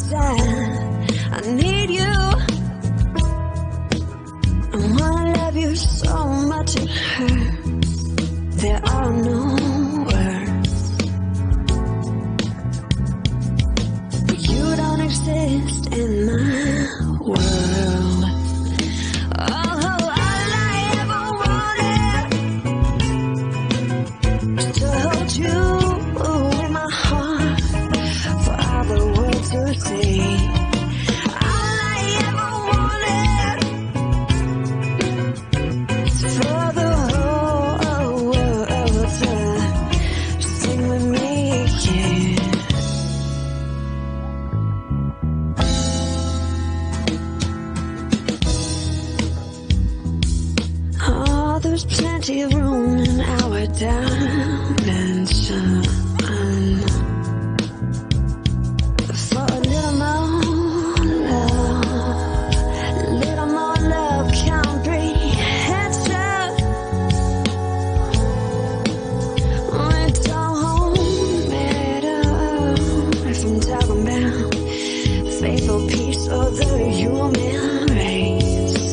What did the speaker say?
understand. I need you. I wanna love you so much it hurts. There are no words. But you don't exist in my world. Oh, all I ever wanted was to hold you in my heart for all the world to see. All I ever wanted is for the whole world to sing with me, yeah. Oh, there's plenty of room in our dimension for a little more love. A little more love, comprehension. It don't matter if I'm talking about faith or peace or the human race.